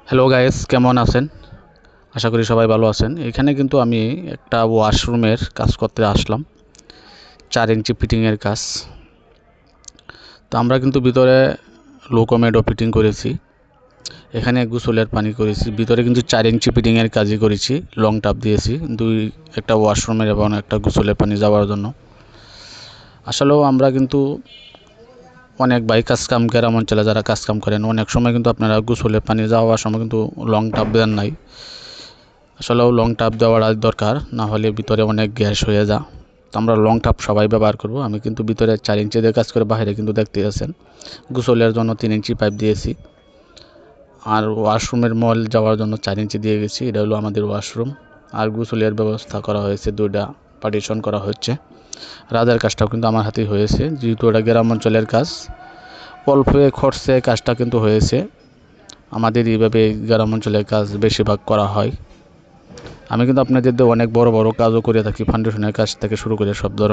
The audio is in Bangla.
হ্যালো গাইস, কেমন আছেন? আশা করি সবাই ভালো আছেন। এখানে কিন্তু আমি একটা ওয়াশরুমের কাজ করতে আসলাম, 4 ইঞ্চি ফিটিংয়ের কাজ। তো আমরা কিন্তু ভিতরে লোকোমেডো ফিটিং করেছি, এখানে গোসলের পানি করেছি, ভিতরে কিন্তু 4 ইঞ্চি ফিটিংয়ের কাজই করেছি। লং টাপ দিয়েছি একটা ওয়াশরুমের এবং একটা গোসলের পানি যাওয়ার জন্য। আসলেও আমরা কিন্তু অনেক ভাই কাজকাম গ্রাম অঞ্চলে যারা কাজকাম করেন, অনেক সময় কিন্তু আপনারা গোসলের পানি যাওয়ার সময় কিন্তু লং টাপ দেন নাই। আসলেও লং টাপ দেওয়ার দরকার, না হলে ভিতরে অনেক গ্যাস হয়ে যায়। তো আমরা লং টাপ সবাই ব্যবহার করব। আমি কিন্তু ভিতরে 4 ইঞ্চি দিয়ে কাজ করে, বাইরে কিন্তু দেখতে আছেন গোসলের জন্য 3 ইঞ্চি পাইপ দিয়েছি, আর ওয়াশরুমের মল যাওয়ার জন্য 4 ইঞ্চি দিয়ে গেছি। এটা হলো আমাদের ওয়াশরুম। আর গোসলের ব্যবস্থা করা হয়েছে, 2টা পার্টিশন করা হচ্ছে। রাজার কাজটাও কিন্তু আমার হাতেই হয়েছে, যেহেতু এটা গ্রাম অঞ্চলের কাজ। অল্প খরচে কাজটা কিন্তু হয়েছে। আমাদের এইভাবে গ্রাম অঞ্চলের কাজ বেশিরভাগ করা হয়। আমি কিন্তু আপনাদের অনেক বড় বড় কাজও করে থাকি, ফাউন্ডেশনের কাজ থেকে শুরু করে সব ধরনের